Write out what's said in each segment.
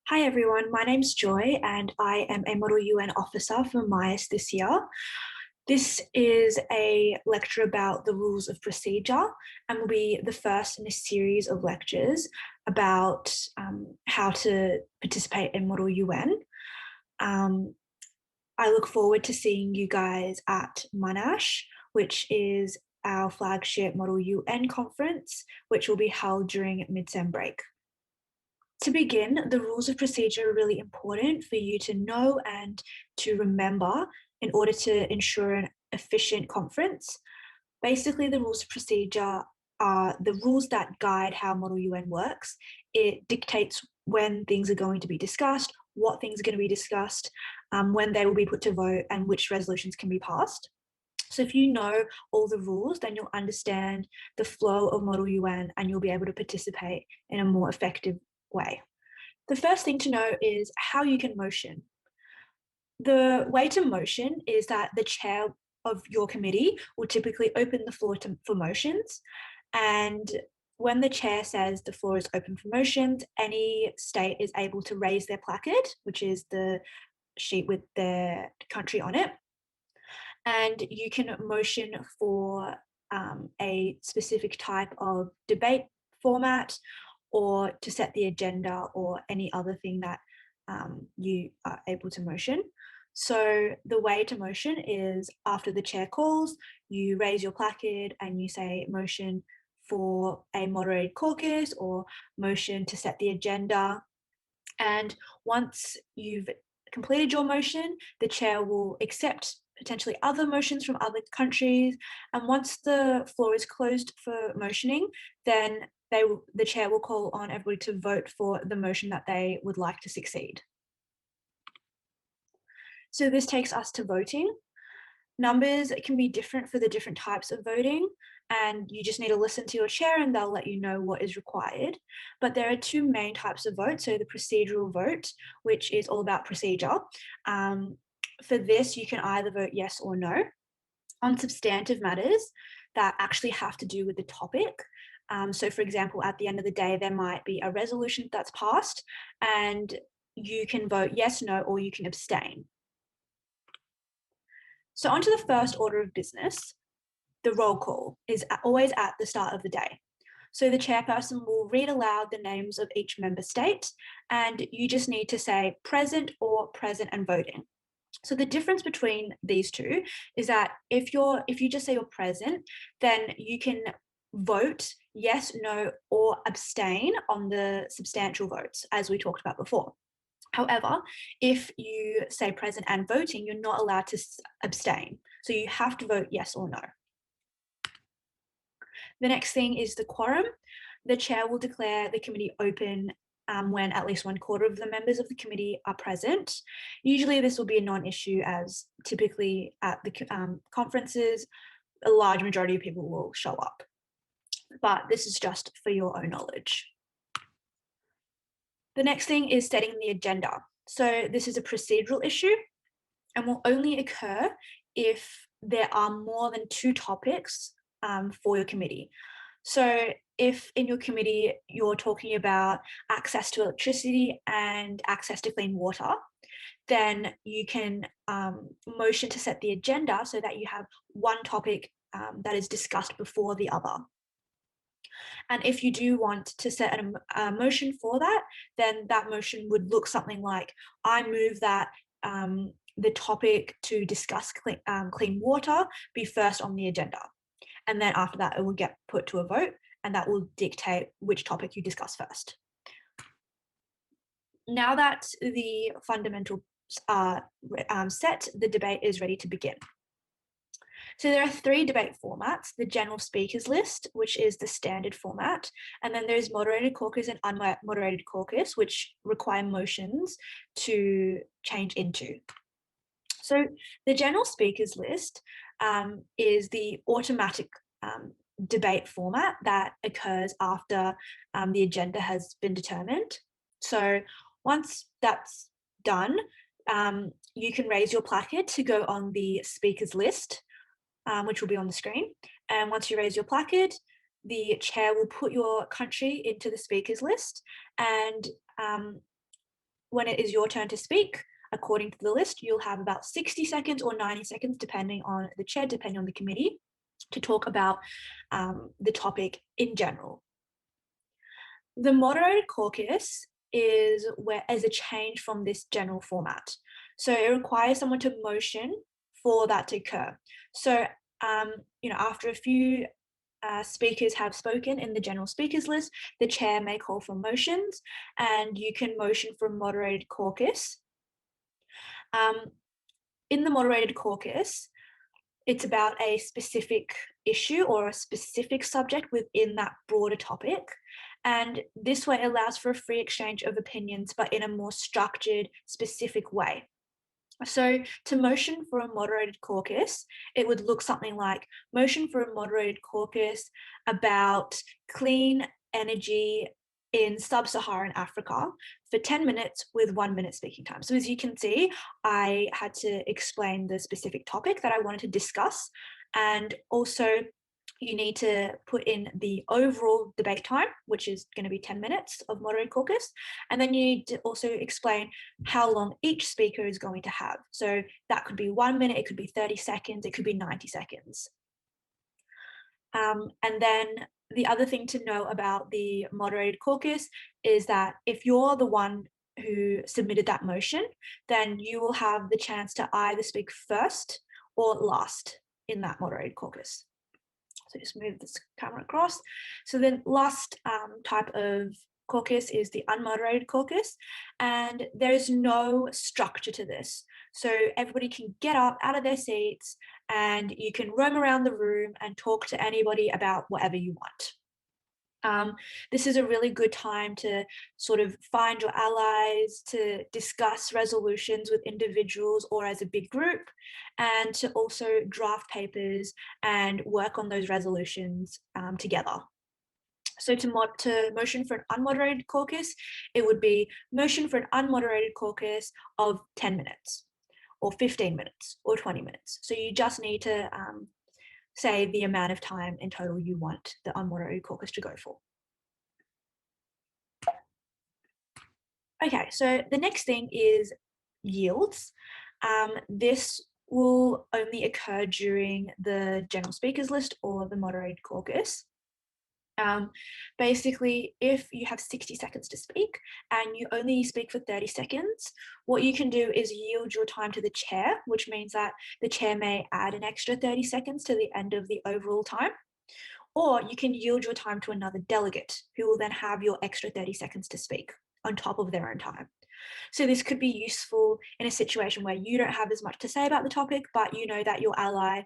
Hi everyone, my name's Joy and I am a Model UN officer for MIAS this year. This is a lecture about the rules of procedure and will be the first in a series of lectures about how to participate in Model UN. Um, I look forward to seeing you guys at MUNash, which is our flagship Model UN conference, which will be held during mid-sem break. To begin, the rules of procedure are really important for you to know and to remember in order to ensure an efficient conference. Basically, the rules of procedure are the rules that guide how Model UN works. It dictates when things are going to be discussed, what things are going to be discussed, when they will be put to vote, and which resolutions can be passed. So if you know all the rules, then you'll understand the flow of Model UN and you'll be able to participate in a more effective way. The first thing to know is how you can motion. The way to motion is that the chair of your committee will typically open the floor for motions. And when the chair says the floor is open for motions, any state is able to raise their placard, which is the sheet with their country on it. And you can motion for a specific type of debate format or to set the agenda or any other thing that you are able to motion. So the way to motion is after the chair calls, you raise your placard and you say motion for a moderated caucus or motion to set the agenda. And once you've completed your motion, the chair will accept potentially other motions from other countries. And once the floor is closed for motioning, then the chair will call on everybody to vote for the motion that they would like to succeed. So this takes us to voting. Numbers can be different for the different types of voting, and you just need to listen to your chair and they'll let you know what is required. But there are two main types of vote. So the procedural vote, which is all about procedure. For this, you can either vote yes or no. On substantive matters that actually have to do with the topic. So for example, at the end of the day, there might be a resolution that's passed and you can vote yes, no, or you can abstain. So on to the first order of business. The roll call is always at the start of the day. So the chairperson will read aloud the names of each member state, and you just need to say present or present and voting. So the difference between these two is that if you just say you're present, then you can vote yes, no, or abstain on the substantial votes, as we talked about before. However, if you say present and voting, you're not allowed to abstain. So you have to vote yes or no. The next thing is the quorum. The chair will declare the committee open when at least 1/4 of the members of the committee are present. Usually this will be a non-issue as typically at the conferences, a large majority of people will show up. But this is just for your own knowledge. The next thing is setting the agenda. So this is a procedural issue and will only occur if there are more than 2 topics for your committee. So if in your committee you're talking about access to electricity and access to clean water, then you can motion to set the agenda so that you have one topic that is discussed before the other. And if you do want to set a motion for that, then that motion would look something like, I move that the topic to discuss clean water be first on the agenda. And then after that, it will get put to a vote and that will dictate which topic you discuss first. Now that the fundamentals are set, the debate is ready to begin. So there are 3 debate formats: the general speakers list, which is the standard format, and then there's moderated caucus and unmoderated caucus, which require motions to change into. So the general speakers list is the automatic debate format that occurs after the agenda has been determined. So once that's done, you can raise your placard to go on the speakers list, which will be on the screen. And once you raise your placard, the chair will put your country into the speakers list and when it is your turn to speak, according to the list, you'll have about 60 seconds or 90 seconds, depending on the chair, depending on the committee, to talk about the topic in general. The moderated caucus is a change from this general format. So it requires someone to motion for that to occur. So, after a few speakers have spoken in the general speakers list, the chair may call for motions, and you can motion for a moderated caucus. In the moderated caucus, it's about a specific issue or a specific subject within that broader topic. And this way allows for a free exchange of opinions, but in a more structured, specific way. So to motion for a moderated caucus, it would look something like motion for a moderated caucus about clean energy in sub-Saharan Africa for 10 minutes with 1 minute speaking time. So as you can see, I had to explain the specific topic that I wanted to discuss, and also you need to put in the overall debate time, which is going to be 10 minutes of moderated caucus. And then you need to also explain how long each speaker is going to have. So that could be 1 minute, it could be 30 seconds, it could be 90 seconds. And then the other thing to know about the moderated caucus is that if you're the one who submitted that motion, then you will have the chance to either speak first or last in that moderated caucus. So just move this camera across. So the last type of caucus is the unmoderated caucus, and there's no structure to this. So everybody can get up out of their seats and you can roam around the room and talk to anybody about whatever you want. This is a really good time to sort of find your allies, to discuss resolutions with individuals or as a big group, and to also draft papers and work on those resolutions together. So to motion for an unmoderated caucus, it would be motion for an unmoderated caucus of 10 minutes or 15 minutes or 20 minutes. So you just need to say the amount of time in total you want the unmoderated caucus to go for. Okay, so the next thing is yields. This will only occur during the general speakers list or the moderated caucus. Basically, if you have 60 seconds to speak and you only speak for 30 seconds, what you can do is yield your time to the chair, which means that the chair may add an extra 30 seconds to the end of the overall time. Or you can yield your time to another delegate who will then have your extra 30 seconds to speak on top of their own time. So this could be useful in a situation where you don't have as much to say about the topic, but you know that your ally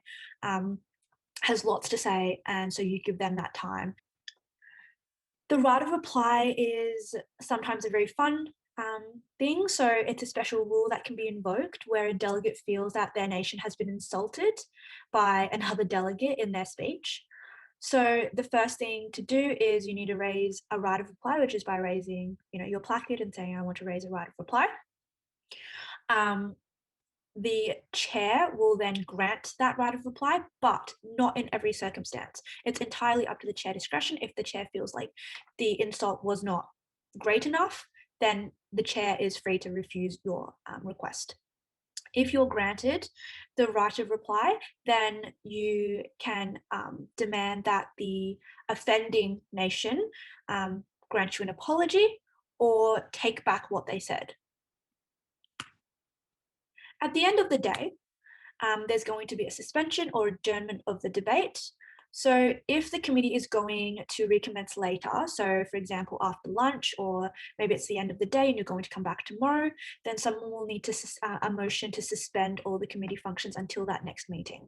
has lots to say, and so you give them that time. The right of reply is sometimes a very fun thing. So it's a special rule that can be invoked where a delegate feels that their nation has been insulted by another delegate in their speech. So the first thing to do is you need to raise a right of reply, which is by raising, your placard and saying, I want to raise a right of reply. The chair will then grant that right of reply, but not in every circumstance. It's entirely up to the chair discretion. If the chair feels like the insult was not great enough, then the chair is free to refuse your request. If you're granted the right of reply, then you can demand that the offending nation grant you an apology or take back what they said. At the end of the day, there's going to be a suspension or adjournment of the debate. So if the committee is going to recommence later, so for example, after lunch, or maybe it's the end of the day and you're going to come back tomorrow, then someone will need to a motion to suspend all the committee functions until that next meeting.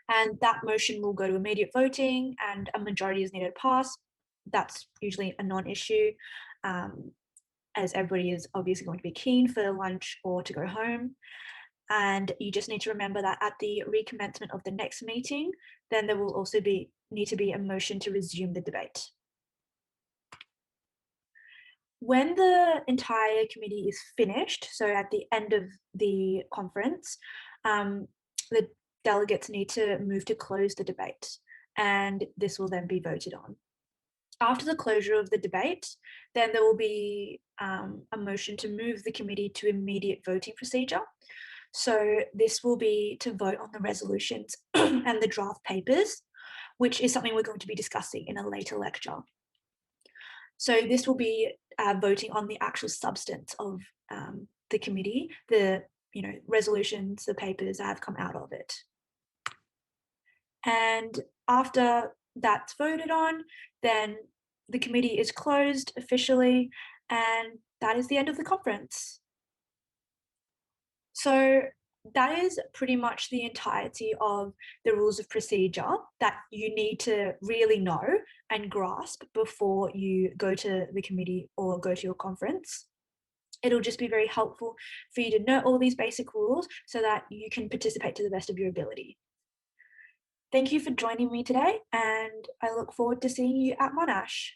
And that motion will go to immediate voting and a majority is needed to pass. That's usually a non-issue, as everybody is obviously going to be keen for lunch or to go home. And you just need to remember that at the recommencement of the next meeting, then there will also need to be a motion to resume the debate. When the entire committee is finished, so at the end of the conference, the delegates need to move to close the debate, and this will then be voted on. After the closure of the debate, then there will be a motion to move the committee to immediate voting procedure. So this will be to vote on the resolutions and the draft papers, which is something we're going to be discussing in a later lecture. So this will be voting on the actual substance of the committee, the resolutions, the papers that have come out of it. And after that's voted on, then the committee is closed officially, and that is the end of the conference. So that is pretty much the entirety of the rules of procedure that you need to really know and grasp before you go to the committee or go to your conference. It'll just be very helpful for you to know all these basic rules so that you can participate to the best of your ability. Thank you for joining me today, and I look forward to seeing you at MUNash.